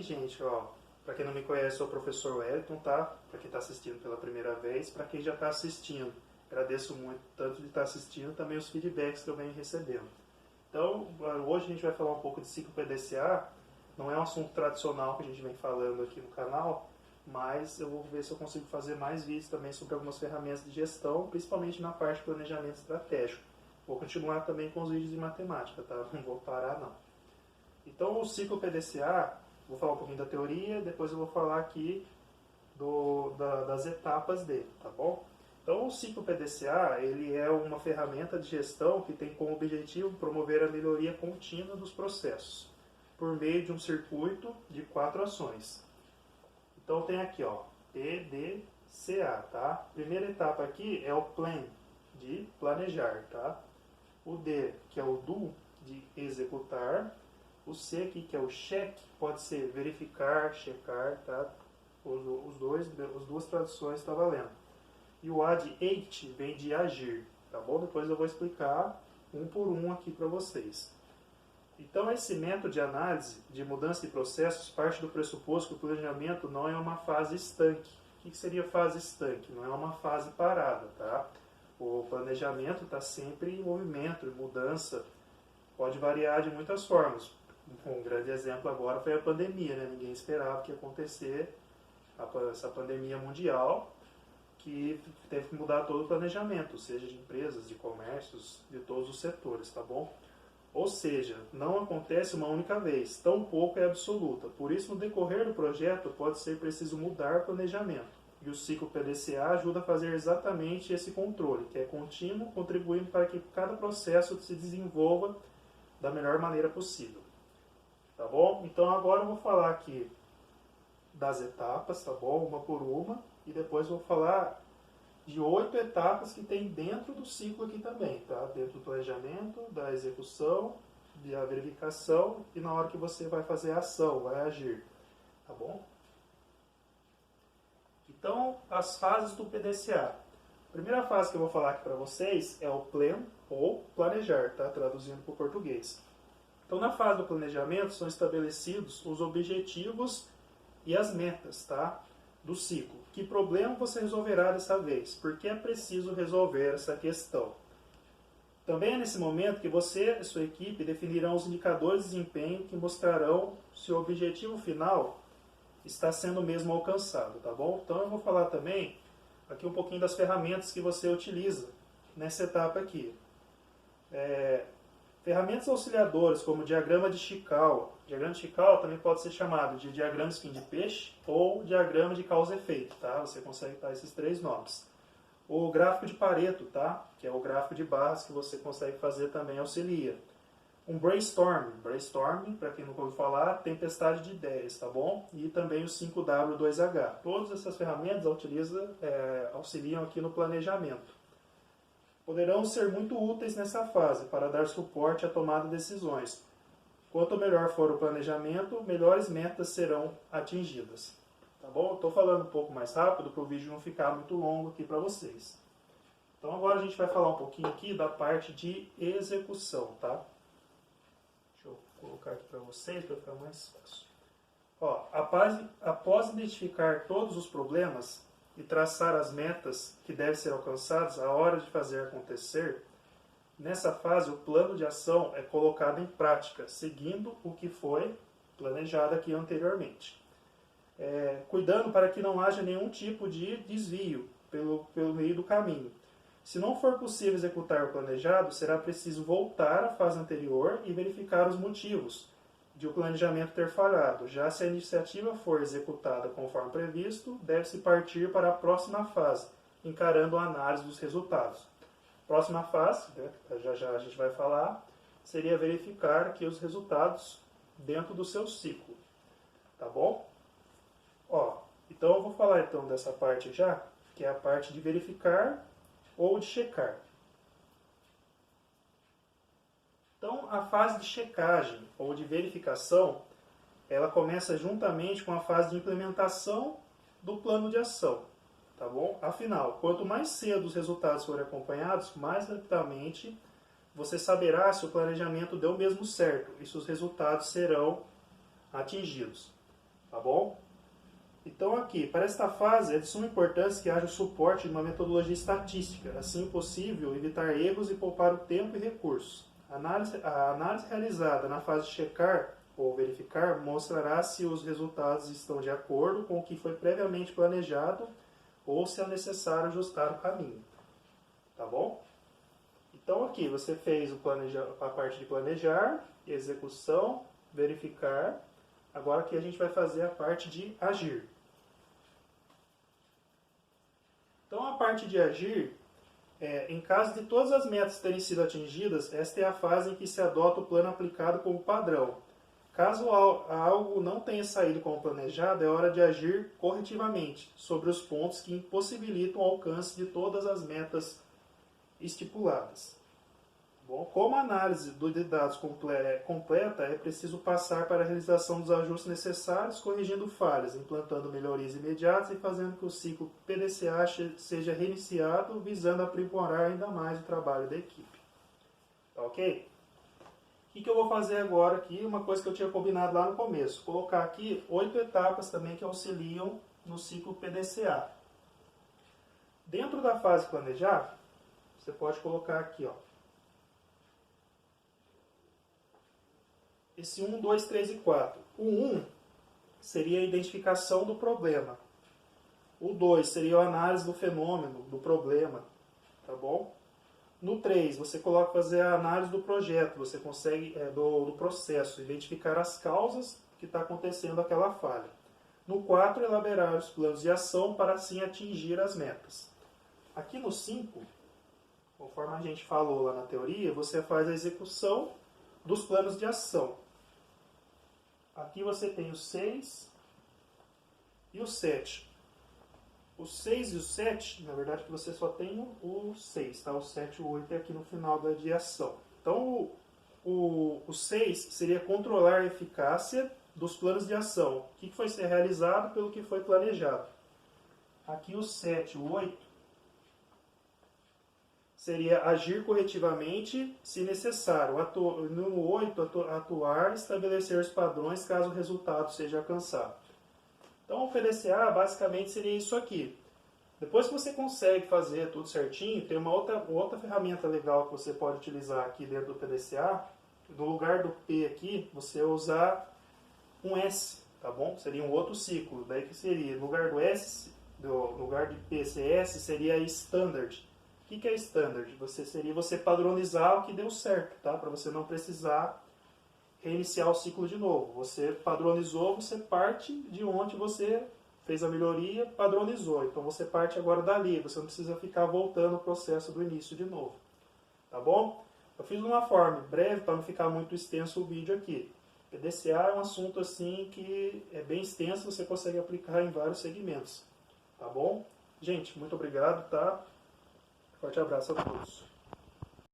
gente, ó, para quem não me conhece, sou o professor Wellington, tá? Para quem está assistindo pela primeira vez, para quem já está assistindo, agradeço muito tanto de estar assistindo, também os feedbacks que eu venho recebendo. Então, hoje a gente vai falar um pouco de ciclo PDCA, não é um assunto tradicional que a gente vem falando aqui no canal, mas eu vou ver se eu consigo fazer mais vídeos também sobre algumas ferramentas de gestão, principalmente na parte de planejamento estratégico. Vou continuar também com os vídeos de matemática, tá? Não vou parar não. Então, o ciclo PDCA, vou falar um pouquinho da teoria, depois eu vou falar aqui das etapas dele, tá bom? Então, o ciclo PDCA, ele é uma ferramenta de gestão que tem como objetivo promover a melhoria contínua dos processos, por meio de um circuito de 4 ações. Então, tem aqui, ó, PDCA, tá? Primeira etapa aqui é o plan, de planejar, tá? O D, que é o do, de executar. O C aqui, que é o check, pode ser verificar, checar, tá? As duas traduções estão valendo. E o A de act vem de agir, tá bom? Depois eu vou explicar um por um aqui para vocês. Então, esse método de análise de mudança de processos parte do pressuposto que o planejamento não é uma fase estanque. O que seria fase estanque? Não é uma fase parada, tá? O planejamento está sempre em movimento, em mudança, pode variar de muitas formas. Um grande exemplo agora foi a pandemia, né? Ninguém esperava que ia acontecer essa pandemia mundial, que teve que mudar todo o planejamento, seja de empresas, de comércios, de todos os setores, tá bom? Ou seja, não acontece uma única vez, tampouco é absoluta. Por isso, no decorrer do projeto, pode ser preciso mudar o planejamento. E o ciclo PDCA ajuda a fazer exatamente esse controle, que é contínuo, contribuindo para que cada processo se desenvolva da melhor maneira possível. Tá bom? Então agora eu vou falar aqui das etapas, tá bom? Uma por uma. E depois eu vou falar de 8 etapas que tem dentro do ciclo aqui também, tá? Dentro do planejamento, da execução, da verificação e na hora que você vai fazer a ação, vai agir. Tá bom? Então, as fases do PDCA. A primeira fase que eu vou falar aqui para vocês é o plan, ou planejar, tá? Traduzindo para o português. Então, na fase do planejamento, são estabelecidos os objetivos e as metas, tá? Do ciclo. Que problema você resolverá dessa vez? Por que é preciso resolver essa questão? Também é nesse momento que você e sua equipe definirão os indicadores de desempenho que mostrarão se o objetivo final está sendo mesmo alcançado, tá bom? Então eu vou falar também aqui um pouquinho das ferramentas que você utiliza nessa etapa aqui. Ferramentas auxiliadoras, como o diagrama de Chikawa. O diagrama de Chikawa também pode ser chamado de diagrama de espinho de peixe ou diagrama de causa e efeito, tá? Você consegue dar esses 3 nomes. O gráfico de Pareto, tá? Que é o gráfico de barras que você consegue fazer também auxilia. Um brainstorming. Brainstorming, para quem nunca ouviu falar, tempestade de ideias, tá bom? E também o 5W2H. Todas essas ferramentas auxiliam aqui no planejamento. Poderão ser muito úteis nessa fase para dar suporte à tomada de decisões. Quanto melhor for o planejamento, melhores metas serão atingidas. Tá bom? Estou falando um pouco mais rápido para o vídeo não ficar muito longo aqui para vocês. Então agora a gente vai falar um pouquinho aqui da parte de execução, tá? Deixa eu colocar aqui para vocês para ficar mais fácil. Ó, após identificar todos os problemas e traçar as metas que devem ser alcançadas à hora de fazer acontecer, nessa fase o plano de ação é colocado em prática, seguindo o que foi planejado aqui anteriormente. Cuidando para que não haja nenhum tipo de desvio pelo meio do caminho. Se não for possível executar o planejado, será preciso voltar à fase anterior e verificar os motivos de o planejamento ter falhado. Já se a iniciativa for executada conforme previsto, deve-se partir para a próxima fase, encarando a análise dos resultados. Próxima fase, já a gente vai falar, seria verificar aqui os resultados dentro do seu ciclo. Tá bom? Ó, então eu vou falar então dessa parte já, que é a parte de verificar ou de checar. Então, a fase de checagem ou de verificação, ela começa juntamente com a fase de implementação do plano de ação, tá bom? Afinal, quanto mais cedo os resultados forem acompanhados, mais rapidamente você saberá se o planejamento deu mesmo certo e se os resultados serão atingidos. tá bom? Então aqui, para esta fase, é de suma importância que haja o suporte de uma metodologia estatística, assim possível evitar erros e poupar o tempo e recursos. A análise realizada na fase de checar ou verificar mostrará se os resultados estão de acordo com o que foi previamente planejado ou se é necessário ajustar o caminho, tá bom? Então aqui você fez a parte de planejar, execução, verificar. Agora aqui a gente vai fazer a parte de agir. Então a parte de agir, em caso de todas as metas terem sido atingidas, esta é a fase em que se adota o plano aplicado como padrão. Caso algo não tenha saído como planejado, é hora de agir corretivamente sobre os pontos que impossibilitam o alcance de todas as metas estipuladas. Bom, como a análise de dados completa, é preciso passar para a realização dos ajustes necessários, corrigindo falhas, implantando melhorias imediatas e fazendo que o ciclo PDCA seja reiniciado, visando aprimorar ainda mais o trabalho da equipe. Tá ok? O que eu vou fazer agora aqui? Uma coisa que eu tinha combinado lá no começo. Colocar aqui 8 etapas também que auxiliam no ciclo PDCA. Dentro da fase planejar, você pode colocar aqui, ó, esse 1, 2, 3 e 4. O 1 seria a identificação do problema. O 2 seria a análise do fenômeno, do problema. Tá bom? No 3, você coloca fazer a análise do projeto. Você consegue, do processo, identificar as causas que está acontecendo aquela falha. No 4, elaborar os planos de ação para assim atingir as metas. Aqui no 5, conforme a gente falou lá na teoria, você faz a execução dos planos de ação. Aqui você tem o 6 e o 7. O 6 e o 7, na verdade que você só tem o 6, tá? O 7 e o 8 é aqui no final da de ação. Então o 6 seria controlar a eficácia dos planos de ação. O que foi ser realizado pelo que foi planejado. Aqui o 7 e o 8 seria agir corretivamente se necessário. No 8, atuar, estabelecer os padrões caso o resultado seja alcançado. Então, o PDCA basicamente seria isso aqui. Depois que você consegue fazer tudo certinho, tem uma outra ferramenta legal que você pode utilizar aqui dentro do PDCA. No lugar do P aqui, você usar um S, tá bom? Seria um outro ciclo. Daí que seria, no lugar do S, no lugar de PCS, seria Standard. O que é Standard? Seria você padronizar o que deu certo, tá? Para você não precisar reiniciar o ciclo de novo. Você padronizou, você parte de onde você fez a melhoria, padronizou. Então você parte agora dali, você não precisa ficar voltando o processo do início de novo. Tá bom? Eu fiz de uma forma breve para não ficar muito extenso o vídeo aqui. PDCA é um assunto assim que é bem extenso, você consegue aplicar em vários segmentos. Tá bom? Gente, muito obrigado, tá? Forte abraço a todos.